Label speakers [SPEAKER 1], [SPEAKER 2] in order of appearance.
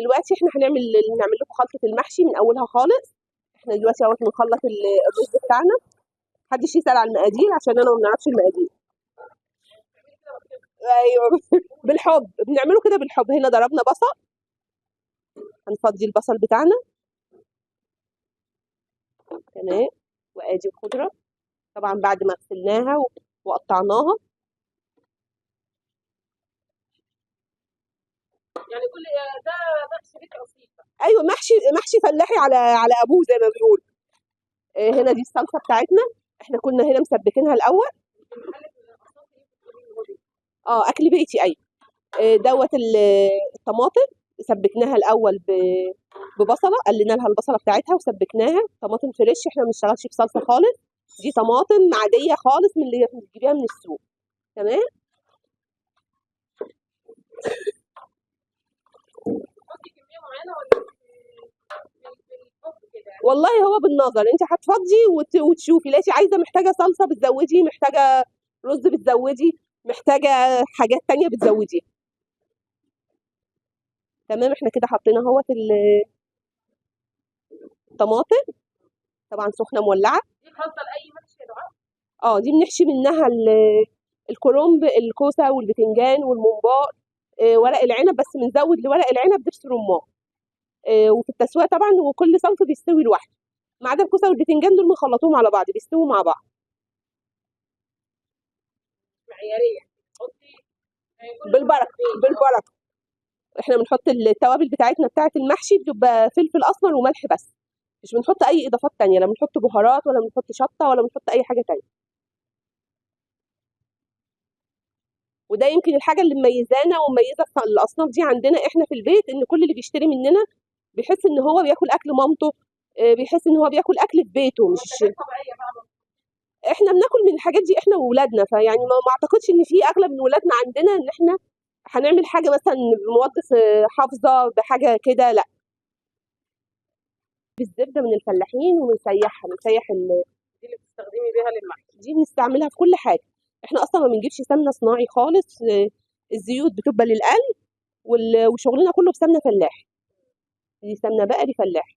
[SPEAKER 1] دلوقتي احنا هنعمل لكم خلطه المحشي من اولها خالص. احنا دلوقتي اهوت بنخلط الرز بتاعنا. محدش يسال على المقادير عشان انا ما بنعرفش المقادير. ايوه بالحب بنعمله كده بالحب. هنا ضربنا بصل، هنفضي البصل بتاعنا. تمام. وادي الخضره طبعا بعد ما غسلناها وقطعناها.
[SPEAKER 2] يعني كل ده محشي بيت اصيل.
[SPEAKER 1] ايوه محشي فلاحي على ابوه زي ما بيقولوا. هنا دي الصلصه بتاعتنا. احنا كنا هنا مسبكينها الاول. اكل بيتي ايوه. دوت الطماطم سبكناها الاول ببصله، قلنا لها البصله بتاعتها وسبكناها. طماطم فريش، احنا ما بنشتغلش بصلصه خالص. دي طماطم عاديه خالص من اللي بتجيبيها من السوق. تمام. والله هو بالنظر، انت هتفضي وتشوفي لقيتي عايزه محتاجه صلصه بتزودي، محتاجه رز بتزودي، محتاجه حاجات تانية بتزوديها. تمام. احنا كده حطينا اهوت الطماطم طبعا سخنه مولعه.
[SPEAKER 2] دي خلطه لاي محشي يا دعاء؟
[SPEAKER 1] دي بنحشي منها الكرنب، الكوسه والبتنجان والممبار، ورق العنب، بس بنزود لورق العنب دبس رمان. وفي التسويه طبعا وكل صنف بيستوي لوحده، ما عدا الكوسه والبتنجان دول بنخلطوهم على بعض بيستووا مع بعض.
[SPEAKER 2] معياريه حطي
[SPEAKER 1] بالبركه بالبركه. احنا بنحط التوابل بتاعتنا بتاعت المحشي بتبقى فلفل اسمر وملح بس، مش بنحط اي اضافات تانية، لا بنحط بهارات ولا بنحط شطه ولا بنحط اي حاجه تانية. وده يمكن الحاجه اللي مميزانا ومميزه الاصناف دي عندنا احنا في البيت، ان كل اللي بيشتري مننا بيحس ان هو بياكل اكل مامته، بيحس ان هو بياكل اكل في بيته. مش احنا بناكل من الحاجات دي احنا واولادنا، فيعني ما اعتقدش ان في اغلب من ولادنا عندنا ان احنا هنعمل حاجه مثلا بمواد حافظه بحاجه كده، لا. بالزبده من الفلاحين وبنسيحها، بنسيح
[SPEAKER 2] دي اللي بتستخدمي بيها للمحشي.
[SPEAKER 1] دي بنستعملها في كل حاجه. احنا اصلا ما بنجيبش سمنه صناعي خالص. الزيوت بتبقى للقلي وشغلنا كله بسمنه فلاحي. دي سمنه بقري فلاحي.